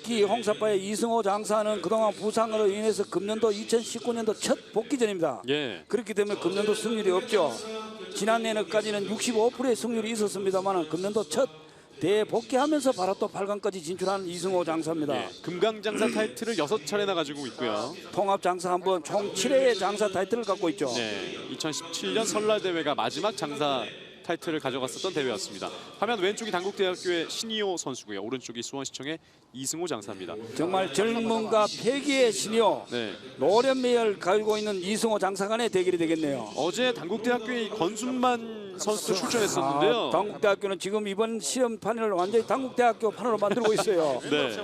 특히 홍사파의 이승호 장사는 그동안 부상으로 인해서 금년도 2019년도 첫 복귀전입니다. 예. 그렇기 때문에 금년도 승률이 없죠. 지난해까지는 65%의 승률이 있었습니다만 금년도 첫 대복귀하면서 바로 또 8강까지 진출한 이승호 장사입니다. 예. 금강장사 타이틀을 6차례나 가지고 있고요. 통합 장사 한번 총 7회의 장사 타이틀을 갖고 있죠. 네, 2017년 설날 대회가 마지막 장사 타이틀을 가져갔었던 대회였습니다. 화면 왼쪽이 당국대학교의 신이호 선수고요. 오른쪽이 수원시청의 이승호 장사입니다. 정말 젊음과 패기의 신이요. 네, 노련미를 가지고 있는 이승호 장사 간의 대결이 되겠네요. 어제 당국대학교의 권순만 선수도 출전했었는데요. 당국대학교는 지금 이번 시험판을 완전히 당국대학교 판으로 만들고 있어요. 네,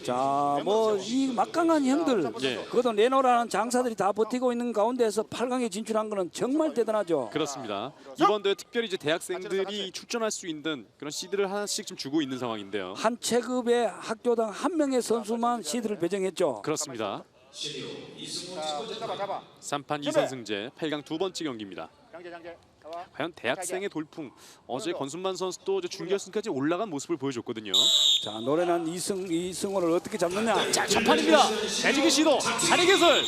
자, 뭐 이 막강한 형들, 예. 그것도 내노라는 장사들이 다 버티고 있는 가운데서 8강에 진출한 거는 정말 대단하죠. 그렇습니다. 이번 대회 특별히 이제 대학생들이 출전할 수 있는 그런 시드를 하나씩 좀 주고 있는 상황인데요. 한 체급의 학교당 한 명의 선수만 시드를 배정했죠. 그렇습니다. 잡아. 3판 2선승제 8강 두 번째 경기입니다. 장제. 과연 대학생의 돌풍, 어제 권순만 선수도 이제 준결승까지 올라간 모습을 보여줬거든요. 자, 노련한 이승호를 어떻게 잡느냐. 자, 첫 판입니다. 배지기 시도, 자리 개설,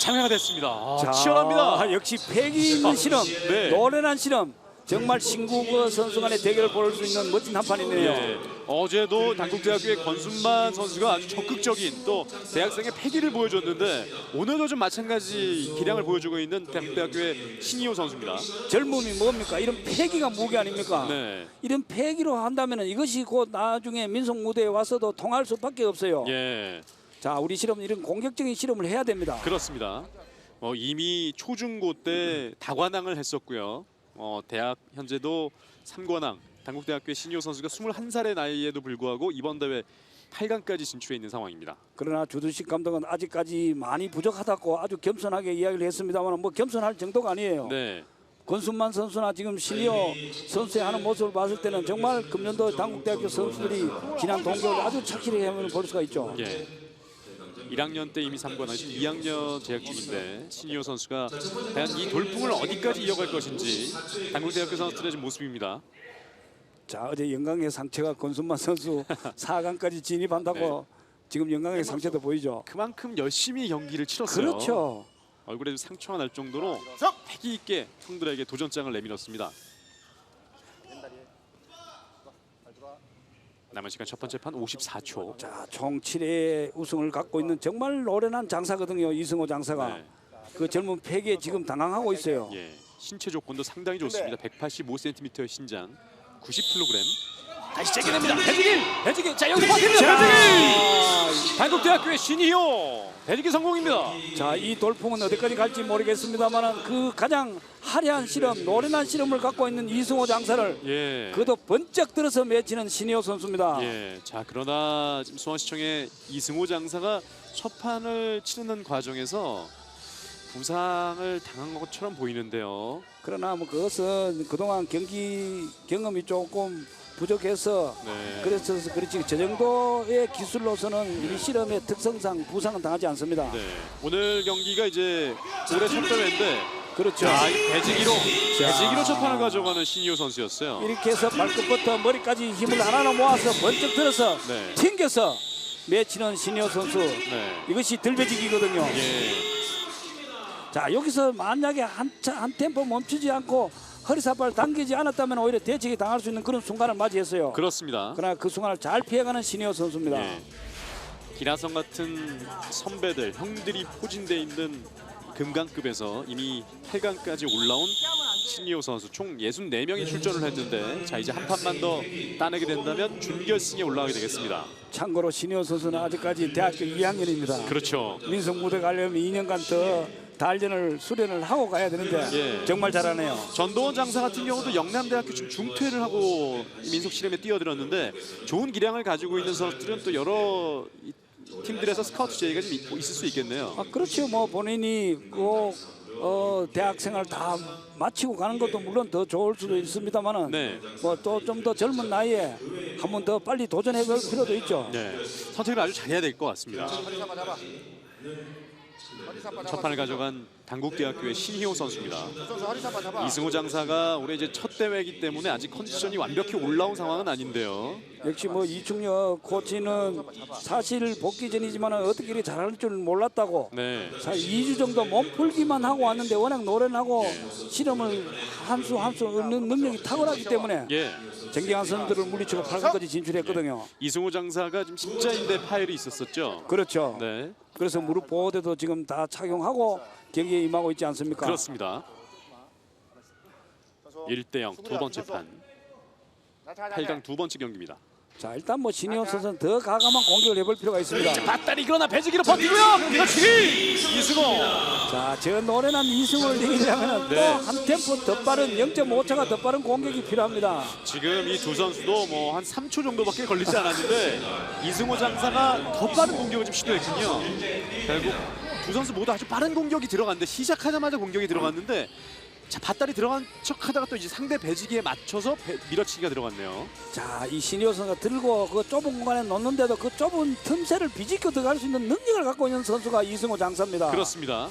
장애가 됐습니다. 아, 자, 치열합니다. 역시 패기 있는 실험, 네. 노련한 실험. 정말 신국어 선수 간의 대결을 볼 수 있는 멋진 한판이네요. 예. 어제도 당국대학교의 권순만 선수가 아주 적극적인 또 대학생의 패기를 보여줬는데 오늘도 좀 마찬가지 기량을 보여주고 있는 당국대학교의 신이호 선수입니다. 젊음이 뭡니까? 이런 패기가 무기 아닙니까? 네. 이런 패기로 한다면 이것이 곧 나중에 민속 무대에 와서도 통할 수밖에 없어요. 예, 자, 우리 실험 이런 공격적인 실험을 해야 됩니다. 그렇습니다. 이미 초중고 때 다관왕을 했었고요. 대학 현재도 3관왕, 당국대학교의 신이호 선수가 21살의 나이에도 불구하고 이번 대회 8강까지 진출해 있는 상황입니다. 그러나 주두식 감독은 아직까지 많이 부족하다고 아주 겸손하게 이야기를 했습니다만 뭐 겸손할 정도가 아니에요. 네, 권순만 선수나 지금 신이호 선수의 하는 모습을 봤을 때는 정말 금년도 당국대학교 선수들이 지난 동계를 아주 착실하게 하면 볼 수가 있죠. 예. 1학년 때 이미 3관왕, 지금 2학년 재학 중인데 신이호 선수가 과연 이 돌풍을 어디까지 이어갈 것인지 당국대학교 선수들의 지금 모습입니다. 자, 어제 영광의 상처가 권순만 선수 4강까지 진입한다고 지금 영광의 상처도 보이죠. 그만큼 열심히 경기를 치렀어요. 그렇죠. 얼굴에 상처가 날 정도로 패기 있게 형들에게 도전장을 내밀었습니다. 남은 시간 첫 번째 판 54초. 자, 총 7회의 우승을 갖고 있는 정말 노련한 장사거든요. 이승호 장사가. 네. 그 젊은 패기에 지금 당황하고 있어요. 예, 신체 조건도 상당히 좋습니다. 185cm의 신장, 90kg. 다시 제기됩니다. 배지기. 자, 여기서 버팁니다. 배지기. 당국대학교의 신이호. 배지기 성공입니다. 자, 이 돌풍은 어디까지 갈지 모르겠습니다만 그 가장 화려한 실험, 노련한 실험을 갖고 있는 이승호 장사를 예. 그도 번쩍 들어서 맺히는 신이호 선수입니다. 예. 자, 그러나 지금 수원시청의 이승호 장사가 첫 판을 치르는 과정에서 부상을 당한 것처럼 보이는데요. 그러나 뭐 그것은 그동안 경기 경험이 조금 부족해서 네. 그래서 그렇지 저 정도의 기술로서는 이 실험의 특성상 부상은 당하지 않습니다. 네. 오늘 경기가 이제 올해 첫 대회인데 그렇죠. 자, 이 배지기로 첫 판을 가져가는 신이호 선수였어요. 이렇게 해서 발끝부터 머리까지 힘을 하나로 모아서 번쩍 들어서 네. 튕겨서 맺히는 신이호 선수. 네. 이것이 들배지기거든요. 예. 자, 여기서 만약에 한 템포 멈추지 않고 허리사발 당기지 않았다면 오히려 대책이 당할 수 있는 그런 순간을 맞이했어요. 그렇습니다. 그러나 그 순간을 잘 피해가는 신이호 선수입니다. 예. 기라성 같은 선배들, 형들이 포진돼 있는 금강급에서 이미 8강까지 올라온 신이호 선수 총 64명이 출전을 했는데 자, 이제 한 판만 더 따내게 된다면 준결승에 올라가게 되겠습니다. 참고로 신이호 선수는 아직까지 대학교 2학년입니다. 그렇죠. 민속 무대 가려면 2년간 더 단련을 수련을 하고 가야 되는데 예. 정말 잘하네요. 전도원 장사 같은 경우도 영남대학교 지금 중퇴를 하고 민속 실험에 뛰어들었는데 좋은 기량을 가지고 있는 선수들은 또 여러 팀들에서 스카우트 제의가 좀 있을 수 있겠네요. 아, 그렇죠. 뭐 본인이 꼭 대학생활 다 마치고 가는 것도 물론 더 좋을 수도 있습니다만은 네. 뭐 또 좀 더 젊은 나이에 한 번 더 빨리 도전해 볼 필요도 있죠. 네. 선택을 아주 잘해야 될 것 같습니다. 첫 판을 가져간 단국대학교의 신희호 선수입니다. 이승호 장사가 올해 이제 첫 대회이기 때문에 아직 컨디션이 완벽히 올라온 상황은 아닌데요. 역시 뭐 이충혁 코치는 사실 복귀 전이지만 어떻게 이렇게 잘할 줄 몰랐다고. 네. 2주 정도 몸풀기만 하고 왔는데 워낙 노련하고 실험을 한 수 한 수 얻는 능력이 탁월하기 때문에 예. 쟁쟁한 선수들을 물리치고 8강까지 진출했거든요. 이승호 장사가 지금 십자인대 파열이 있었었죠. 그렇죠. 네. 그래서 무릎 보호대도 지금 다 착용하고 경기에 임하고 있지 않습니까? 그렇습니다. 1대0 두 번째 판. 8강 두 번째 경기입니다. 자, 일단 뭐 신희호 선수는 더 과감한 공격을 해볼 필요가 있습니다. 밧다리 그러나 배지기로 버티고요. 밀어치기 이승호. 자, 저 노련한 이승호를 이기려면 네. 또 한 템포 더 빠른 0.5초가 더 빠른 공격이 필요합니다. 지금 이 두 선수도 뭐 한 3초 정도밖에 걸리지 않았는데 이승호 장사가 더 빠른 공격을 좀 시도했군요. 결국 두 선수 모두 아주 빠른 공격이 들어갔는데 시작하자마자 공격이 들어갔는데 자, 밧다리 들어간 척하다가 또 이제 상대 배지기에 맞춰서 밀어치기가 들어갔네요. 자, 이 신희호 선수가 들고 그 좁은 공간에 놓는데도 그 좁은 틈새를 비집고 들어갈 수 있는 능력을 갖고 있는 선수가 이승호 장사입니다. 그렇습니다.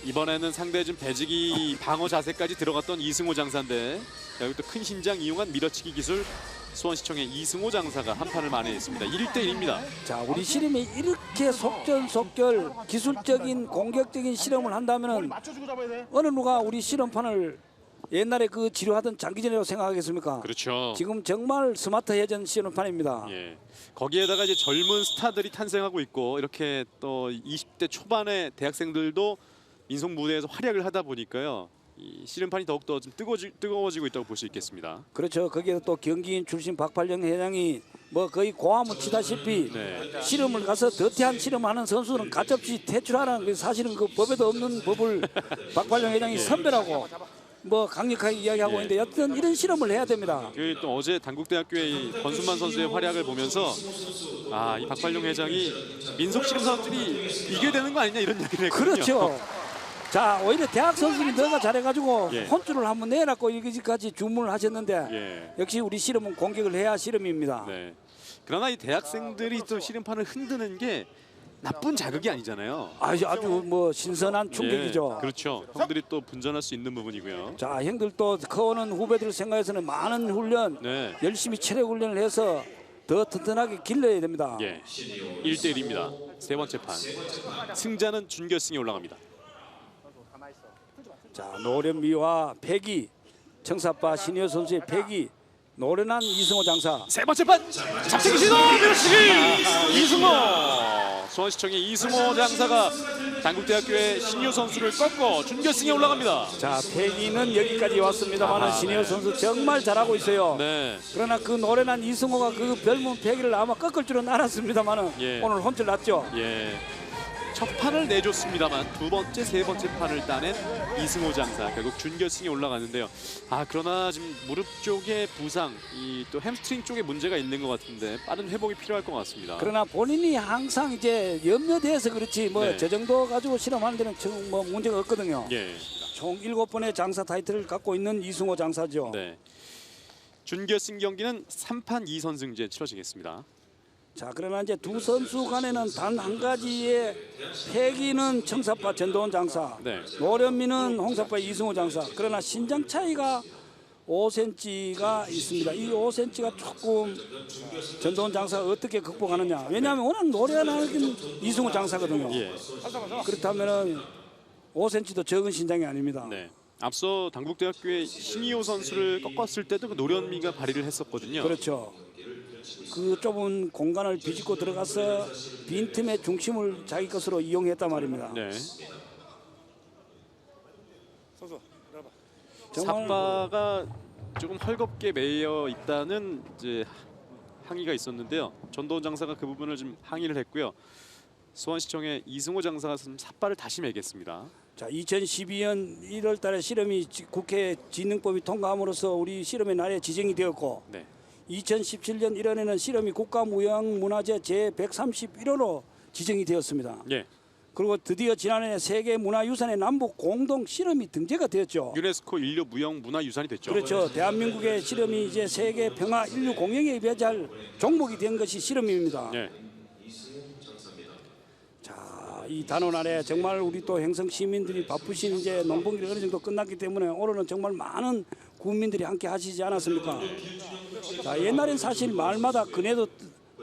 이번에는 상대 좀 배지기 방어 자세까지 들어갔던 이승호 장사인데 여기 또 큰 신장 이용한 밀어치기 기술 수원시청의 이승호 장사가 한 판을 만회했습니다. 1대1입니다. 자, 우리 실험이 이렇게 속전속결 기술적인 공격적인 실험을 한다면은 어느 누가 우리 실험판을 옛날에 그 지루하던 장기전이라고 생각하겠습니까? 그렇죠. 지금 정말 스마트해진 실험판입니다. 예. 거기에다가 이제 젊은 스타들이 탄생하고 있고 이렇게 또 20대 초반의 대학생들도 민속 무대에서 활약을 하다 보니까요. 이 씨름판이 더욱더 좀 뜨거워지고 있다고 볼 수 있겠습니다. 그렇죠. 거기에 또 경기인 출신 박팔령 회장이 뭐 거의 고함을 치다시피 네. 실험을 가서 더티한 실험하는 선수는 가짜없이 퇴출하라는 사실은 그 법에도 없는 법을 박팔령 회장이 선배라고 뭐 강력하게 이야기하고 있는데 여튼 이런 실험을 해야 됩니다. 또 어제 단국대학교의 이 권순만 선수의 활약을 보면서 아, 이 박팔룡 회장이 민속 씨름 선수들이 이겨야 되는 거 아니냐 이런 얘기를 했거든요. 그렇죠. 자, 오히려 대학 선수들이 너가 잘해가지고 예. 혼쭐을 한번 내라고 여기까지 주문을 하셨는데 예. 역시 우리 실험은 공격을 해야 실험입니다. 네. 그러나 이 대학생들이 또 씨름판을 흔드는 게 나쁜 자극이 아니잖아요. 아주 뭐 신선한 충격이죠. 예, 그렇죠. 형들이 또 분전할 수 있는 부분이고요. 자, 형들 또 커오는 후배들 생각해서는 많은 훈련 네. 열심히 체력 훈련을 해서 더 튼튼하게 길러야 됩니다. 예. 1대1입니다. 세 번째 판. 승자는 준결승에 올라갑니다. 자, 노련미와 패기, 청사파 신효 선수의 패기, 노련한 이승호 장사. 세 번째 판. 잡채기 시도 밀어치기. 이승호. 수원시청의 이승호 장사가 단국대학교의 신효 선수를 꺾고 준결승에 올라갑니다. 자, 패기는 여기까지 왔습니다만 신효 선수 정말 잘하고 있어요. 네. 그러나 그 노련한 이승호가 그 별문 패기를 아마 꺾을 줄은 알았습니다만 예. 오늘 혼쭐 났죠. 예. 첫 판을 내줬습니다만 두 번째, 세 번째 판을 따낸 이승호 장사 결국 준결승에 올라가는데요. 아, 그러나 지금 무릎 쪽에 부상, 이 또 햄스트링 쪽에 문제가 있는 것 같은데 빠른 회복이 필요할 것 같습니다. 그러나 본인이 항상 이제 염려돼서 그렇지 뭐 네. 저 정도 가지고 실험하는 데는 뭐 문제가 없거든요. 예. 총 7번의 장사 타이틀을 갖고 있는 이승호 장사죠. 네. 준결승 경기는 3판 2선승제 치러지겠습니다. 자, 그러나 이제 두 선수 간에는 단 한 가지의 패기는 청사파 전도원 장사, 네. 노련미는 홍사파 이승호 장사. 그러나 신장 차이가 5cm가 있습니다. 이 5cm가 조금 전도원 장사가 어떻게 극복하느냐. 왜냐하면 워낙 노련한 이승호 장사거든요. 예. 그렇다면은 5cm도 적은 신장이 아닙니다. 네. 앞서 단국대학교의 신희호 선수를 꺾었을 때도 그 노련미가 발휘를 했었거든요. 그렇죠. 그 좁은 공간을 비집고 들어가서 빈틈의 중심을 자기 것으로 이용했단 말입니다. 네. 정말 삿바가 조금 헐겁게 매여 있다는 이제 항의가 있었는데요. 전도원 장사가 그 부분을 좀 항의를 했고요. 수원시청의 이승호 장사가 삿바를 다시 매겠습니다. 자, 2012년 1월 달에 실험이 국회 진능법이 통과함으로써 우리 실험의 날에 지정이 되었고 네. 2017년 1월에는 실험이 국가무형문화재 제131호로 지정이 되었습니다. 예. 그리고 드디어 지난해 세계문화유산의 남북 공동 실험이 등재가 되었죠. 유네스코 인류 무형 문화유산이 됐죠. 그렇죠. 대한민국의 실험이 이제 세계 평화 인류 공영에 배제할 종목이 된 것이 실험입니다. 예. 자, 이 단오 날에 정말 우리 또 행성 시민들이 바쁘신 이제 농번기가 어느 정도 끝났기 때문에 오늘은 정말 많은 국민들이 함께 하시지 않았습니까? 자, 옛날엔 사실 마을마다 그네도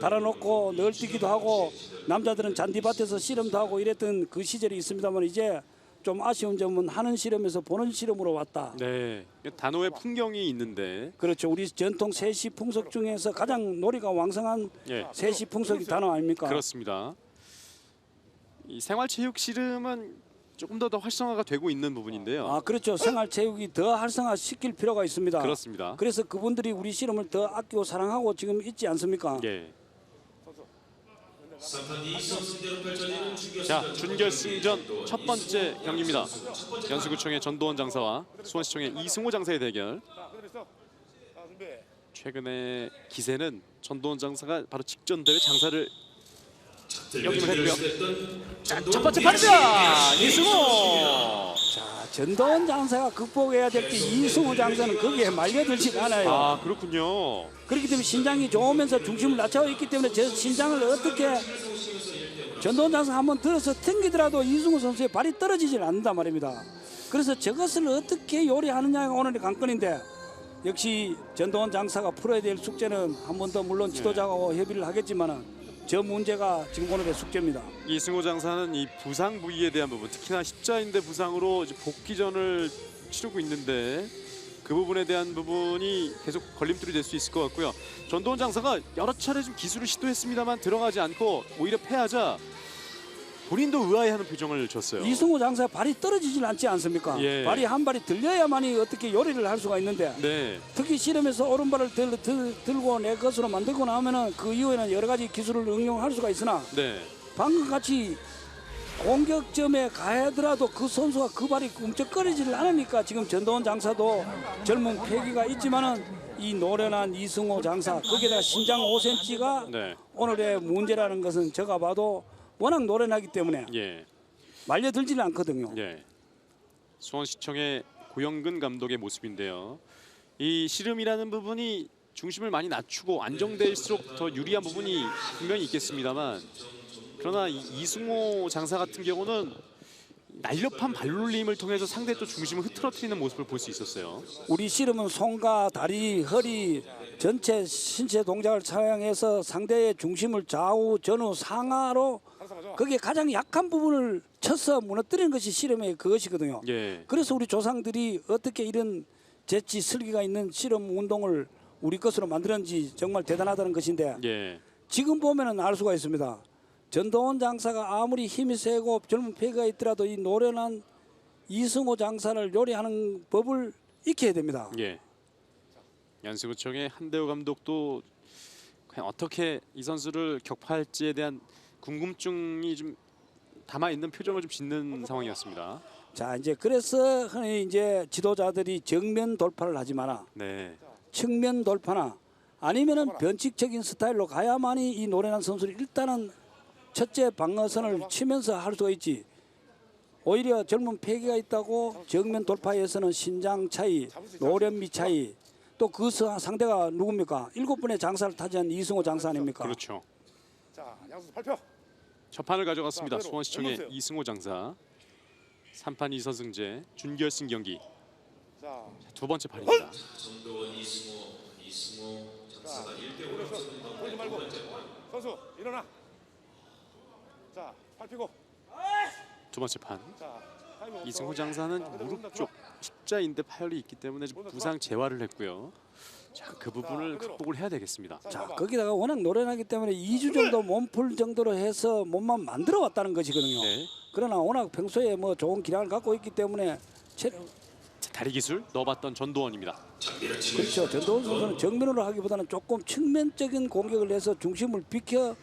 달아놓고 널뛰기도 하고 남자들은 잔디밭에서 씨름도 하고 이랬던 그 시절이 있습니다만 이제 좀 아쉬운 점은 하는 씨름에서 보는 씨름으로 왔다. 네, 단오의 풍경이 있는데 그렇죠. 우리 전통 세시 풍속 중에서 가장 놀이가 왕성한 예, 세시 풍속이 단오 아닙니까? 그렇습니다. 이 생활체육 씨름은 조금 더 활성화가 되고 있는 부분인데요. 아, 그렇죠. 생활체육이 더 활성화시킬 필요가 있습니다. 그렇습니다. 그래서 그분들이 우리 씨름을 더 아끼고 사랑하고 지금 있지 않습니까? 예. 자, 준결승전 첫 번째 경기입니다. 연수구청의 전도원 장사와 수원시청의 이승호 장사의 대결. 최근에 기세는 전도원 장사가 바로 직전 대회 장사를 역임을 했고요. 자, 첫 번째 판입니다. 이승호. 자, 전도원 장사가 극복해야 될 게 이승호 장사는 거기에 말려들지 않아요. 아, 그렇군요. 그렇기 때문에 신장이 좋으면서 중심을 낮춰 있기 때문에 저 신장을 어떻게 전도원 장사 한번 들어서 튕기더라도 이승호 선수의 발이 떨어지질 않는단 말입니다. 그래서 저것을 어떻게 요리하느냐가 오늘의 관건인데 역시 전도원 장사가 풀어야 될 숙제는 한 번 더 물론 지도자하고 협의를 하겠지만은 저 문제가 지금 오늘의 숙제입니다. 이승호 장사는 이 부상 부위에 대한 부분, 특히나 십자인대 부상으로 이제 복귀전을 치르고 있는데 그 부분에 대한 부분이 계속 걸림돌이 될 수 있을 것 같고요. 전도원 장사가 여러 차례 좀 기술을 시도했습니다만 들어가지 않고 오히려 패하자 본인도 의아해하는 표정을 줬어요. 이승호 장사 발이 떨어지질 않지 않습니까? 예. 발이 한 발이 들려야만이 어떻게 요리를 할 수가 있는데 네, 특히 씨름에서 오른발을 들고 내 것으로 만들고 나면은 그 이후에는 여러 가지 기술을 응용할 수가 있으나 네, 방금 같이 공격점에 가야더라도 그 선수가 그 발이 꿈쩍거리지를 않으니까 지금 전도원 장사도 젊은 패기가 있지만은 이 노련한 이승호 장사 거기에다가 신장 5cm가 네, 오늘의 문제라는 것은 제가 봐도 워낙 노련하기 때문에 예, 말려들지는 않거든요. 예. 수원시청의 고영근 감독의 모습인데요. 이 씨름이라는 부분이 중심을 많이 낮추고 안정될수록 더 유리한 부분이 분명히 있겠습니다만 그러나 이승호 장사 같은 경우는 날렵한 발놀림을 통해서 상대 또 중심을 흐트러뜨리는 모습을 볼 수 있었어요. 우리 씨름은 손과 다리, 허리 전체 신체 동작을 사용해서 상대의 중심을 좌우, 전후, 상하로 거기에 가장 약한 부분을 쳐서 무너뜨리는 것이 씨름의 그것이거든요. 예, 그래서 우리 조상들이 어떻게 이런 재치, 슬기가 있는 씨름 운동을 우리 것으로 만들었는지 정말 대단하다는 것인데 예, 지금 보면은 알 수가 있습니다. 전도원 장사가 아무리 힘이 세고 젊은 패기가 있더라도 이 노련한 이승호 장사를 요리하는 법을 익혀야 됩니다. 예. 연수구청의 한대호 감독도 과연 어떻게 이 선수를 격파할지에 대한 궁금증이 좀 담아 있는 표정을 좀 짓는 상황이었습니다. 자, 이제 그래서 흔히 이제 지도자들이 정면 돌파를 하지 마라. 네, 측면 돌파나 아니면은 변칙적인 스타일로 가야만이 이 노련한 선수를 일단은 첫째 방어선을 치면서 할 수가 있지. 오히려 젊은 패기가 있다고 정면 돌파에서는 신장 차이, 노련미 차이, 또 그 상대가 누굽니까? 7번의 장사를 타지한 이승호 장사 아닙니까? 그렇죠. 자, 양수 발표. 첫 판을 가져갔습니다. 자, 수원시청의 내려놓으세요. 이승호 장사. 3판 2선승제 준결승 경기. 자, 두 번째 판입니다. 보지 말고. 선수 일어나. 자, 팔 펴고. 두 번째 판. 자, 타이밍 없어. 이승호 장사는 무릎 쪽 십자인대 파열이 있기 때문에 좀 부상 재활을 했고요. 자, 그 부분을 극복을 해야 되겠습니다. 자, 거기다가 워낙 노련하기 때문에 2주 정도 몸풀 정도로 해서 몸만 만들어 왔다는 것이거든요. 네. 그러나 워낙 평소에 뭐 좋은 기량을 갖고 있기 때문에 자, 다리 기술 넣어봤던 전도원입니다. 그렇죠. 전도원 선수는 정면으로 하기보다는 조금 측면적인 공격을 해서 중심을 비켜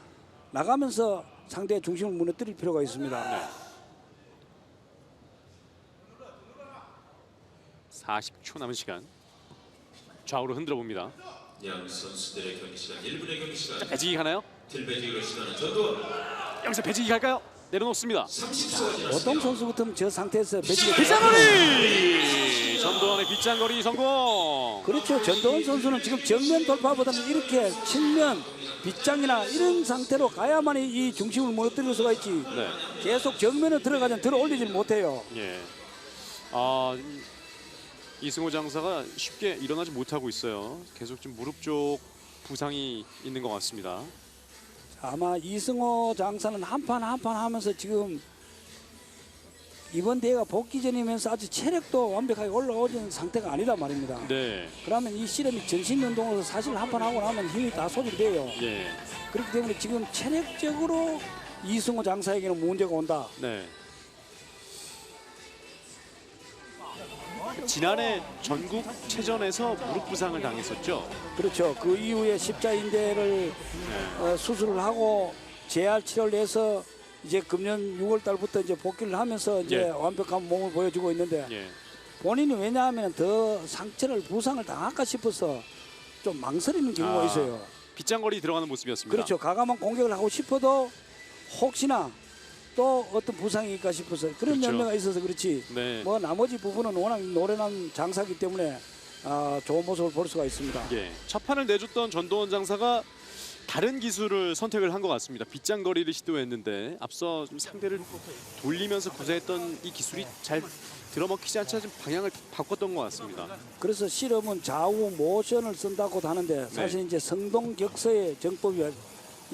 나가면서 상대의 중심을 무너뜨릴 필요가 있습니다. 40초 남은 시간. 좌우로 흔들어 봅니다. 양 선수들의 경기 시간 1분의 경기 시간. 자, 배지기 가나요? 딜배지기를 시도하는 전도원. 여기서 배지기 갈까요? 내려놓습니다. 30초가 지났습니다. 보통 선수 같으면 저 상태에서 매직에 비자놀이! 전도원의 빗장거리 성공. 그렇죠. 전도원 선수는 지금 정면 돌파보다는 이렇게 측면 빗장이나 이런 상태로 가야만이 이 중심을 무너뜨릴 수가 있지. 네. 계속 정면으로 들어가면 들어 올리질 못해요. 예. 이승호 장사가 쉽게 일어나지 못하고 있어요. 계속 좀 무릎 쪽 부상이 있는 것 같습니다. 아마 이승호 장사는 한 판 한 판 하면서 지금 이번 대회가 복귀전이면서 아직 체력도 완벽하게 올라오는 상태가 아니다 말입니다. 네. 그러면 이 실험이 전신 운동으로 사실 한 판 하고 나면 힘이 다 소진돼요. 예. 그렇기 때문에 지금 체력적으로 이승호 장사에게는 문제가 온다. 네. 지난해 전국체전에서 무릎 부상을 당했었죠. 그렇죠. 그 이후에 십자인대를 수술을 하고 재활 치료를 해서 이제 금년 6월 달부터 이제 복귀를 하면서 이제 예. 완벽한 몸을 보여주고 있는데 예. 본인이 왜냐하면 더 상처를 부상을 당할까 싶어서 좀 망설이는 경우가 있어요. 빗장거리 들어가는 모습이었습니다. 그렇죠. 과감한 공격을 하고 싶어도 혹시나 또 어떤 부상일까 싶어서 그런 그렇죠. 염려가 있어서 그렇지. 네. 뭐 나머지 부분은 워낙 노련한 장사기 때문에 좋은 모습을 볼 수가 있습니다. 예. 첫 판을 내줬던 전도원 장사가 다른 기술을 선택을 한 것 같습니다. 빗장거리를 시도했는데 앞서 좀 상대를 돌리면서 구사했던 이 기술이 잘 들어먹히지 않자 좀 방향을 바꿨던 것 같습니다. 그래서 실험은 좌우 모션을 쓴다고도 하는데 사실 이제 성동격서의 정법이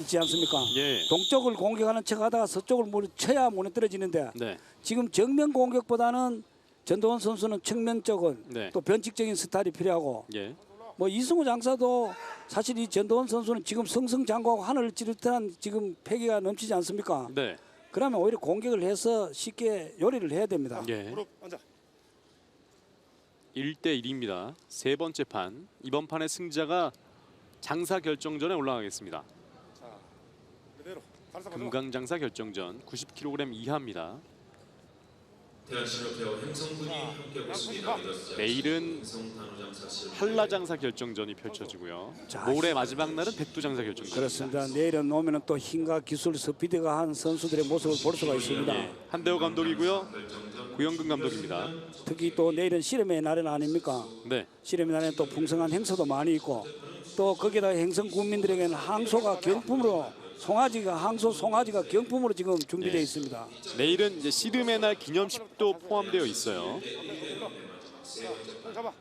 있지 않습니까? 예. 동쪽을 공격하는 척하다가 서쪽을 쳐야 무너뜨려지는데 네. 지금 정면 공격보다는 전도원 선수는 측면 쪽은 네. 또 변칙적인 스타일이 필요하고 예. 뭐 이승우 장사도 사실 이 전도원 선수는 지금 승승장구하고 하늘을 찌를 듯한 지금 패기가 넘치지 않습니까? 네. 그러면 오히려 공격을 해서 쉽게 요리를 해야 됩니다. 예. 무릎 앉아. 1대 1입니다. 세 번째 판. 이번 판의 승자가 장사 결정전에 올라가겠습니다. 자, 그대로. 발사 가져. 금강장사 결정전 90kg 이하입니다. 대한신협회와 행성군이 함께하고 있습니다. 내일은 행성단우장사실 한라장사 결정전이 펼쳐지고요. 자, 모레 마지막 날은 백두장사 결정전. 그렇습니다. 내일은 오면은 또 힘과 기술 스피드가 한 선수들의 모습을 볼 수가 있습니다. 한대호 감독이고요. 구영근 감독입니다. 특히 또 내일은 씨름의 날은 아닙니까? 네. 씨름의 날에는 또 풍성한 행사도 많이 있고 또 거기다 행성 국민들에게는 항소가 경품으로 항소 송아지가 경품으로 지금 준비되어 있습니다. 내일은 이제 씨름의 날 기념식도 포함되어 있어요. 손 잡아.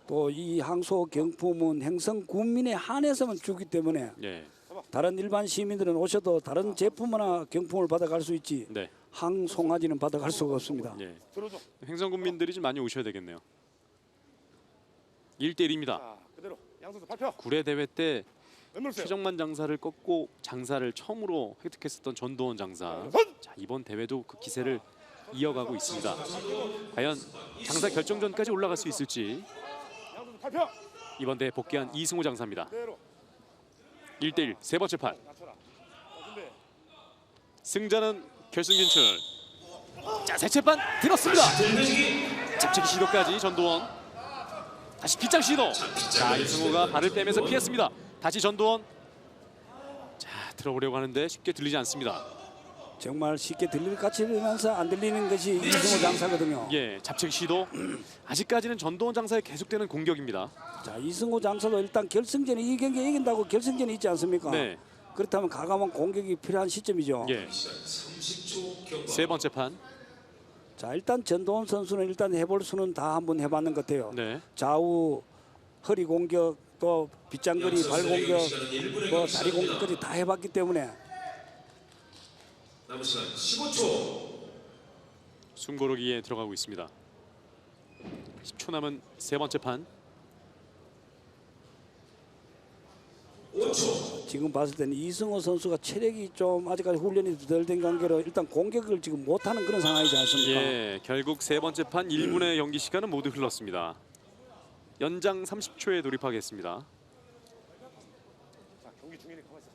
또 이 항소 경품은 행성 국민에 한해서만 주기 때문에 예. 다른 일반 시민들은 오셔도 다른 제품이나 경품을 받아갈 수 있지 네. 항송아지는 받아갈 수가 없습니다. 예. 들어줘. 행성군민들이 좀 많이 오셔야 되겠네요. 1대 1입니다. 자, 그대로. 양선수 발표. 구례 대회 때 왼물 세요. 최정만 장사를 꺾고 장사를 처음으로 획득했었던 전도원 장사. 자, 이번 대회도 그 기세를 이어가고 있습니다. 과연 장사 결정전까지 올라갈 수 있을지. 양선수 발표. 이번 대회 복귀한 이승호 장사입니다. 그대로. 1대 1 세 번째 판. 낮춰라. 준비. 승자는 결승 진출. 자, 셋째 판 들었습니다. 잡채기 시도까지 전도원. 다시 빗장 시도. 자, 이승호가 발을 떼면서 피했습니다. 다시 전도원. 자, 들어오려고 하는데 쉽게 들리지 않습니다. 정말 쉽게 들릴 것 같으면서 안 들리는 것이 이승호 장사거든요. 예, 잡채기 시도. 아직까지는 전도원 장사의 계속되는 공격입니다. 자, 이승호 장사도 일단 결승전에 이 경기 이긴다고 결승전이 있지 않습니까? 네. 그렇다면 과감한 공격이 필요한 시점이죠. 예. 세 번째 판. 자, 일단 전도원 선수는 일단 해볼 수는 다 한번 해봤는 것 같아요. 네. 좌우 허리 공격 또 빗장거리 발 공격 뭐 다리 공격까지 다 해봤기 때문에 남은 시간 15초. 숨고르기에 들어가고 있습니다. 10초 남은 세 번째 판. 5초. 지금 봤을 때는 이승호 선수가 체력이 좀 아직까지 훈련이 덜 된 관계로 일단 공격을 지금 못하는 그런 상황이지 않습니까? 예, 결국 세 번째 판 1분의 경기 시간은 모두 흘렀습니다. 연장 30초에 돌입하겠습니다. 자, 경기 중이니 가만 있어.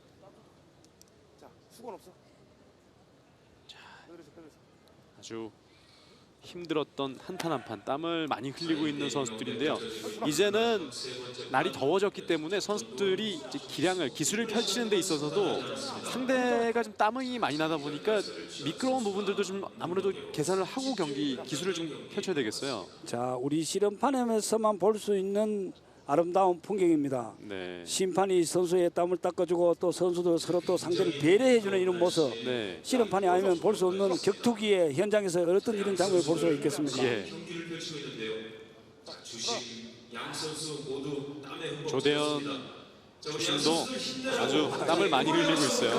자, 수건 없어. 자, 그대로 있어. 아주 힘들었던 한판 한판 땀을 많이 흘리고 있는 선수들인데요. 이제는 날이 더워졌기 때문에 선수들이 이제 기술을 펼치는 데 있어서도 상대가 좀 땀이 많이 나다 보니까 미끄러운 부분들도 좀 아무래도 계산을 하고 기술을 좀 펼쳐야 되겠어요. 자, 우리 실험판에서만 볼 수 있는 아름다운 풍경입니다. 네. 심판이 선수의 땀을 닦아주고 또 선수도 서로 또 상대를 배려해주는 이런 모습. 네. 실험판이 아니면 볼 수 없는 격투기의 현장에서 어떤 이런 장면을 볼 수가 있겠습니까? 예. 조대현 주심도 아주 땀을 많이 흘리고 있어요.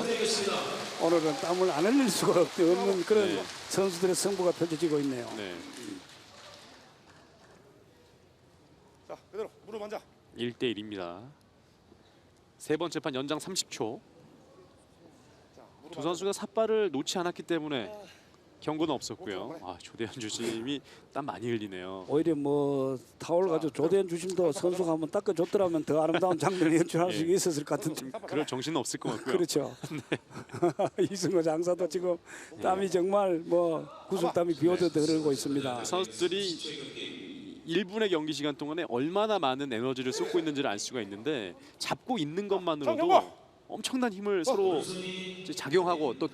오늘은 땀을 안 흘릴 수가 없는 그런 네. 선수들의 승부가 펼쳐지고 있네요. 네. 자, 그대로 무릎 앉아. 1대1입니다. 세 번째 판 연장 30초. 자, 무릎 두 선수가 삿발을 놓지 않았기 때문에 경고는 없었고요. 아, 조대현 주심이 땀 많이 흘리네요. 오히려 뭐 타올 가지고 조대현 주심도 선수가 한번 닦아줬더라면 더 아름다운 장면을 연출할 수 예. 있었을 것 같은데. 그럴 정신은 없을 것 같고요. 그렇죠. 이승호 장사도 지금 땀이 정말 뭐 구슬땀이 비오듯 흐르고 있습니다. 선수들이 1분의 경기 시간 동안에 얼마나 많은 에너지를 쏟고 있는지를 알 수가 있는데 잡고 있는 것만으로도 엄청난 힘을 서로 이제 작용하고 또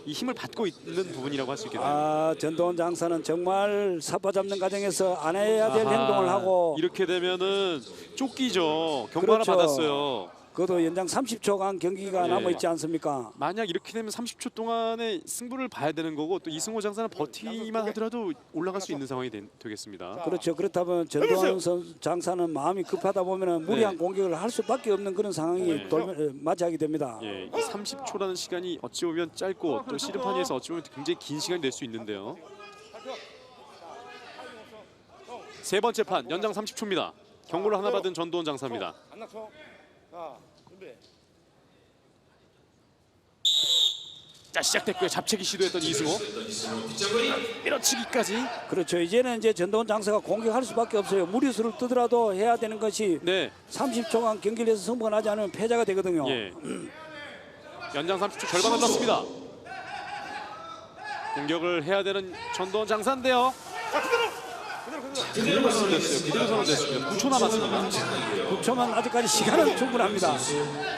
이 힘을 받고 있는 부분이라고 할 수 있겠네요. 아, 전도원 장사는 정말 삿바 잡는 과정에서 안 해야 될 행동을 하고 이렇게 되면은 쫓기죠. 경고 그렇죠. 하나 받았어요. 그것도 연장 30초간 경기가 예. 남아 있지 않습니까? 만약 이렇게 되면 30초 동안에 승부를 봐야 되는 거고 또 이승호 장사는 버티기만 하더라도 올라갈 수 있는 상황이 되겠습니다. 그렇죠. 그렇다면 전도원 장사는 마음이 급하다 보면 무리한 네. 공격을 할 수밖에 없는 그런 상황이 네. 맞이하게 됩니다. 예, 이 30초라는 시간이 어찌 보면 짧고 또 시름판에서 어찌 보면 굉장히 긴 시간이 될 수 있는데요. 세 번째 판 연장 30초입니다. 경고를 하나 받은 전도원 장사입니다. 안 낮춰. 자, 준비. 자, 시작됐고요. 잡채기 시도했던 이승호. 밀어치기까지. 그렇죠. 이제는 이제 전도원 장사가 공격할 수밖에 없어요. 무리수를 뜨더라도 해야 되는 것이 네. 30초간 경기를 해서 승부가 나지 않으면 패자가 되거든요. 예. 연장 30초 절반을 넣습니다. 공격을 해야 되는 전도원 장사인데요. 그대로 선언됐어요. 그대로 선언됐습니다. 9초 남았습니다. 9초만 아직까지 시간은 충분합니다.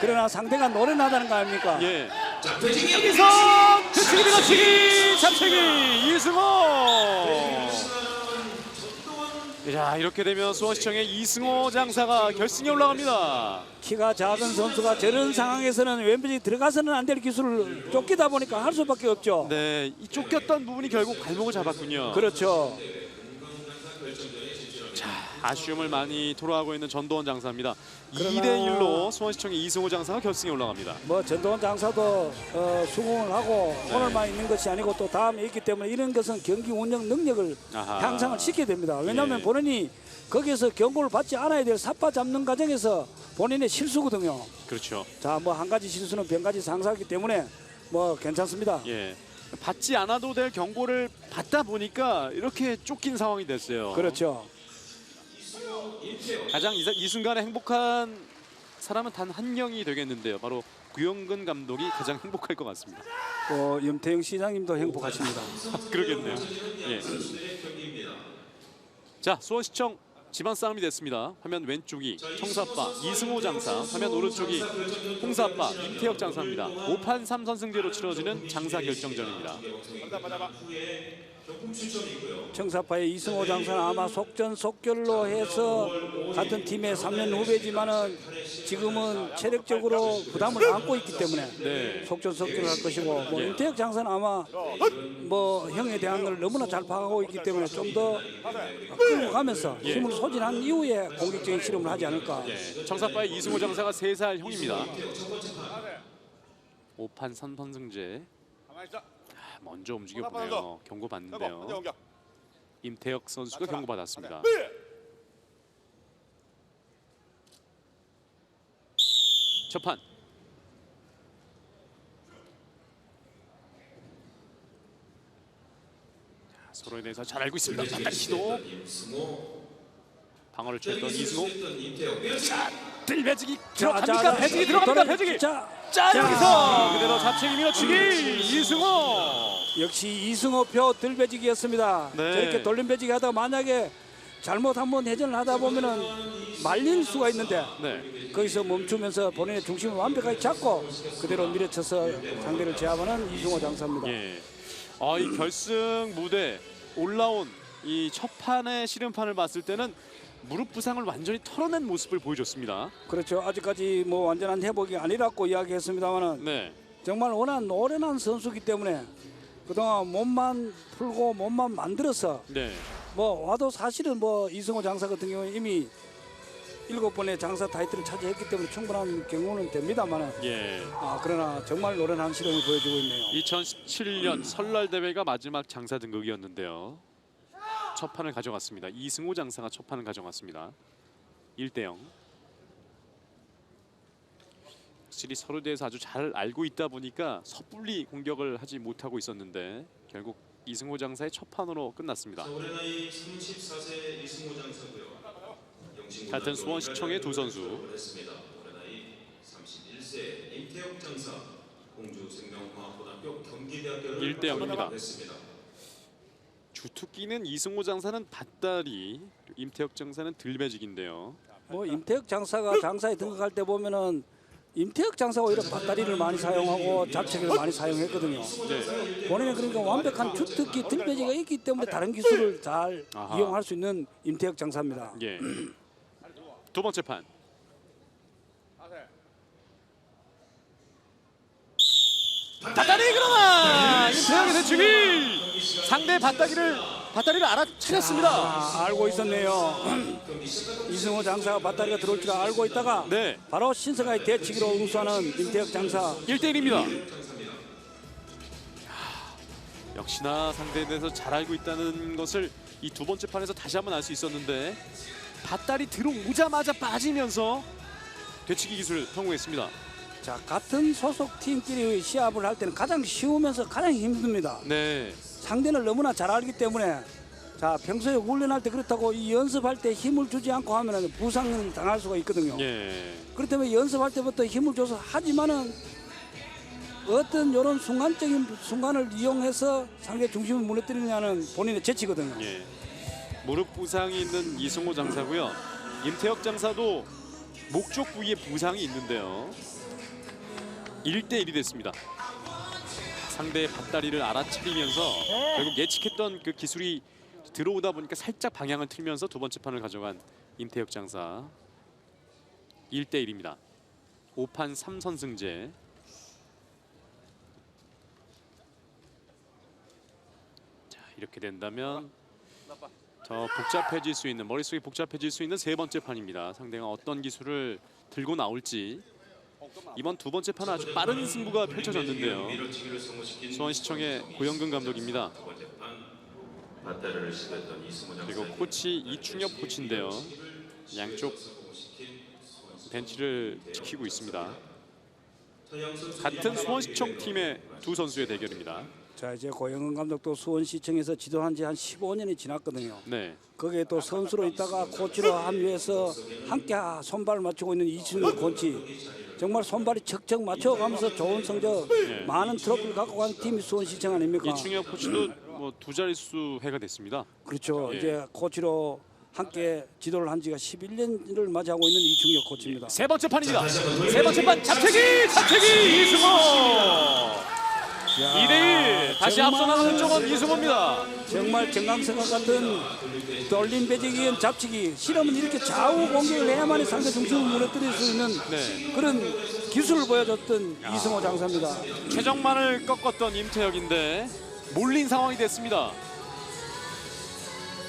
그러나 상대가 노련하다는 거 아닙니까? 예. 여기서 배치기 밀어치기 잡채기 이승호. 자, 이렇게 되면 수원시청의 이승호 장사가 결승에 올라갑니다. 키가 작은 선수가 저런 상황에서는 왼발이 들어가서는 안 될 기술을 쫓기다 보니까 할 수밖에 없죠. 네, 이 쫓겼던 부분이 결국 발목을 잡았군요. 그렇죠. 아쉬움을 많이 토로하고 있는 전도원 장사입니다. 2대1로 수원시청의 이승호 장사가 결승에 올라갑니다. 뭐 전도원 장사도 수긍을 하고 오늘만 있는 것이 아니고 또 다음에 있기 때문에 이런 것은 경기 운영 능력을 아하. 향상을 시켜야 됩니다. 왜냐하면 예. 본인이 거기에서 경고를 받지 않아야 될 삿바 잡는 과정에서 본인의 실수거든요. 그렇죠. 자, 뭐 한 가지 실수는 변가지 상사하기 때문에 뭐 괜찮습니다. 예. 받지 않아도 될 경고를 받다 보니까 이렇게 쫓긴 상황이 됐어요. 그렇죠. 가장 이 순간에 행복한 사람은 단 한 명이 되겠는데요. 바로 구영근 감독이 가장 행복할 것 같습니다. 염태영 시장님도 행복하십니다. 그러겠네요. 예. 자, 수원시청 집안 싸움이 됐습니다. 화면 왼쪽이 청사빠 이승호 장사, 화면 오른쪽이 홍사빠 임태혁 장사입니다. 5판 3선승제로 치러지는 장사 결정전입니다. 청사파의 이승호 장사는 아마 속전속결로 해서 같은 팀의 3년 후배지만은 지금은 체력적으로 부담을 안고 있기 때문에 네. 속전속결을 할 것이고 뭐 예. 임태혁 장사는 아마 뭐 형에 대한 걸 너무나 잘 파악하고 있기 때문에 좀 더 끌고 가면서 예. 힘을 소진한 이후에 공격적인 실험을 하지 않을까. 예. 청사빠의 이승호 장사가 3살 형입니다. 5판 3선승제. 가만히 있어. 먼저 움직여 보네요. 경고 받는데요. 임태혁 선수가 경고 받았습니다. 첫 판. 서로에 대해서 잘 알고 있습니다. 반달 시도. 방어를 취했던 이승호. 자, 들배지기 들어갑니까? 배지기 들어갑니까? 배지기. 자, 여기서 그대로 잡채기 밀어치기 이승호. 역시 이승호표 들배지기였습니다. 네. 저렇게 돌림배지기 하다가 만약에 잘못 한번 회전을 하다 보면은 말릴 수가 있는데 네. 거기서 멈추면서 본인의 중심을 완벽하게 잡고 그대로 밀어쳐서 상대를 제압하는 이승호 장사입니다. 예. 이 결승 무대 올라온 이 첫 판의 씨름판을 봤을 때는 무릎 부상을 완전히 털어낸 모습을 보여줬습니다. 그렇죠. 아직까지 뭐 완전한 회복이 아니라고 이야기했습니다만은 네. 정말 워낙 노련한 선수이기 때문에 그동안 몸만 풀고 몸만 만들어서 네. 뭐 와도 사실은 뭐 이승호 장사 같은 경우는 이미 7번의 장사 타이틀을 차지했기 때문에 충분한 경우는 됩니다만은 예. 그러나 정말 노련한 실력을 보여주고 있네요. 2017년 설날 대회가 마지막 장사 등극이었는데요. 첫 판을 가져갔습니다. 이승호 장사가 첫 판을 가져갔습니다. 1대0. 확실히 서로에 대해서 아주 잘 알고 있다 보니까 섣불리 공격을 하지 못하고 있었는데 결국 이승호 장사의 첫 판으로 끝났습니다. 자, 올해 나이 34세 이승호 장사고요. 같은 수원시청의 두 선수. 했습니다. 올해 나이 31세 임태혁 장사 공주 생명과학고등학교 경기대학교를 1대0입니다. 했습니다. 주특기는 이승호 장사는 밭다리, 임태혁 장사는 들배지기인데요. 뭐 임태혁 장사가 장사에 등극할 때 보면은 임태혁 장사가 오히려 밭다리를 많이 사용하고 잡채기를 많이 사용했거든요. 네. 본인은 그러니까 완벽한 주특기 들배지가 있기 때문에 다른 기술을 잘 아하. 이용할 수 있는 임태혁 장사입니다. 예. 두 번째 판. 밭다리 그러나 임태혁의 대치기 상대 밭다리를 알아차렸습니다. 알고 있었네요. 이승호 장사가 밭다리가 들어올 줄 알고 있다가 네. 바로 신성하게 대치기로 응수하는 임태혁 장사. 1대1입니다. 역시나 상대에 대해서 잘 알고 있다는 것을 이 두 번째 판에서 다시 한번 알 수 있었는데 밭다리 들어오자마자 빠지면서 되치기 기술을 성공했습니다. 자, 같은 소속 팀끼리 시합을 할 때는 가장 쉬우면서 가장 힘듭니다. 네. 상대를 너무나 잘 알기 때문에 자, 평소에 훈련할 때 그렇다고 이 연습할 때 힘을 주지 않고 하면 부상을 당할 수가 있거든요. 예. 그렇기 때문에 연습할 때부터 힘을 줘서 하지만은 어떤 이런 순간적인 순간을 이용해서 상대 중심을 무너뜨리냐는 본인의 재치거든요. 예. 무릎 부상이 있는 이승호 장사고요. 임태혁 장사도 목 쪽 부위에 부상이 있는데요. 1대1이 됐습니다. 상대의 밭다리를 알아차리면서 결국 예측했던 그 기술이 들어오다 보니까 살짝 방향을 틀면서 두 번째 판을 가져간 임태혁 장사. 1대1입니다. 5판 3선승제. 자, 이렇게 된다면 더 복잡해질 수 있는, 머릿속이 복잡해질 수 있는 세 번째 판입니다. 상대가 어떤 기술을 들고 나올지. 이번 두 번째 판은 아주 빠른 승부가 펼쳐졌는데요. 수원시청의 고영근 감독입니다. 그리고 코치 이충엽 코치인데요. 양쪽 벤치를 지키고 있습니다. 같은 수원시청 팀의 두 선수의 대결입니다. 자, 이제 고영은 감독도 수원시청에서 지도한 지 한 15년이 지났거든요. 네. 거기에 또 선수로 있다가 코치로 합류해서 함께 손발을 맞추고 있는 이춘엽 코치. 정말 손발이 척척 맞춰가면서 좋은 성적, 많은 트로피를 갖고 간 팀이 수원시청 아닙니까? 이충엽 코치도 뭐 두 자릿수 해가 됐습니다. 그렇죠. 예. 이제 코치로 함께 지도를 한 지가 11년을 맞이하고 있는 이충엽 코치입니다. 세 번째 판입니다. 세 번째 판 잡채기 이승호. 2대1 다시 정말- 앞서 나가는 쪽은 이승호입니다. 정말 정강석과 같은 돌림 배지기 잡치기 실험은 이렇게 좌우 공격을 해야만이 상대 중심을 무너뜨릴 수 있는 네. 그런 기술을 보여줬던 이승호 장사입니다. 최정만을 꺾었던 임태혁인데 몰린 상황이 됐습니다.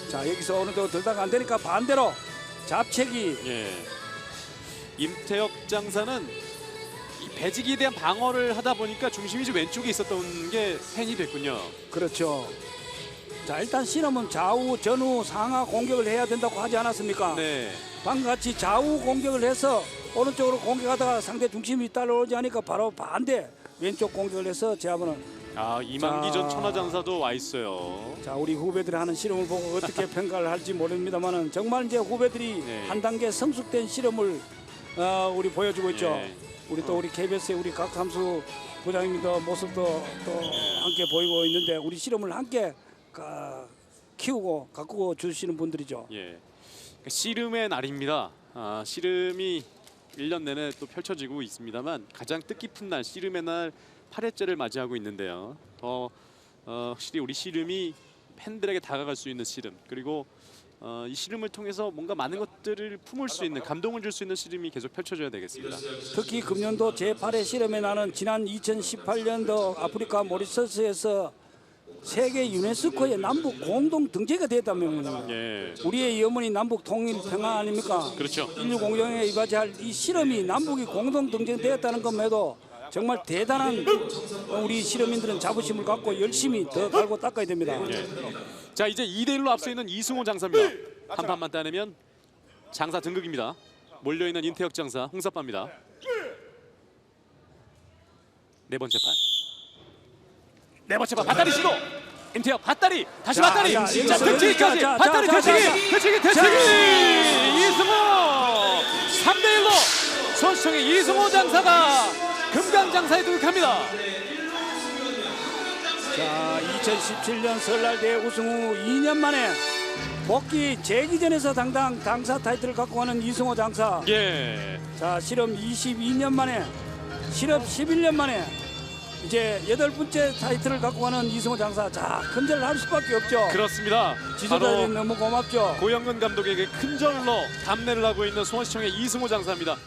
자, 여기서 어느 정도 들다가 안 되니까 반대로 잡채기. 예. 임태혁 장사는 이 배지기에 대한 방어를 하다 보니까 중심이 좀 왼쪽에 있었던 게 팬이 됐군요. 그렇죠. 자, 일단 실험은 좌우 전후 상하 공격을 해야 된다고 하지 않았습니까? 네. 방금 같이 좌우 공격을 해서 오른쪽으로 공격하다가 상대 중심이 따라오지 않으니까 바로 반대 왼쪽 공격을 해서 제압하는. 이만기 자. 전 천하장사도 와 있어요. 자, 우리 후배들이 하는 실험을 보고 어떻게 평가를 할지 모릅니다만은 정말 이제 후배들이 네. 한 단계 성숙된 실험을 우리 보여주고 있죠. 예. 우리 KBS의 우리 각삼수 부장님도 모습도 또 함께 보이고 있는데 우리 씨름을 함께 키우고 가꾸고 주시는 분들이죠. 예, 그러니까 씨름의 날입니다. 씨름이 1년 내내 또 펼쳐지고 있습니다만 가장 뜻깊은 날, 씨름의 날 8회째를 맞이하고 있는데요. 더 확실히 우리 씨름이 팬들에게 다가갈 수 있는 씨름, 그리고 이 씨름을 통해서 뭔가 많은 것들을 품을 수 있는, 감동을 줄 수 있는 씨름이 계속 펼쳐져야 되겠습니다. 특히 금년도 제8회 씨름의 날은 지난 2018년도 아프리카 모리셔스에서 세계 유네스코의 남북 공동 등재가 됐다면 예, 우리의 염원이 남북 통일 평화 아닙니까? 그렇죠. 인류 공존에 이바지할 이 실험이 남북이 공동 등재되었다는 것만해도 정말 대단한 우리 실험인들은 자부심을 갖고 열심히 더 갈고 닦아야 됩니다. 예. 자, 이제 2대1로 앞서 있는 이승호 장사입니다. 한 판만 따내면 장사 등극입니다. 몰려있는 인태혁 장사 홍사빠입니다. 네 번째 판. 네 번째 판 밧다리 시도. 인태혁 밧다리 다시 자, 밧다리. 자, 자, 여기서, 등치기까지. 자, 밧다리 자, 자, 대치기. 이승호 3대1로 선수청의 이승호 장사가 금강 장사에 등극합니다. 자, 2017년 설날 대회 우승 후 2년 만에 복귀 재기전에서 당당 당사 타이틀을 갖고 가는 이승호 장사. 예. 자, 실험 22년 만에, 실업 11년 만에 이제 8번째 타이틀을 갖고 가는 이승호 장사. 자, 큰절을 할 수밖에 없죠. 그렇습니다. 지도자들이 바로 너무 고맙죠. 고영근 감독에게 큰절로 감내를 하고 있는 수원시청의 이승호 장사입니다.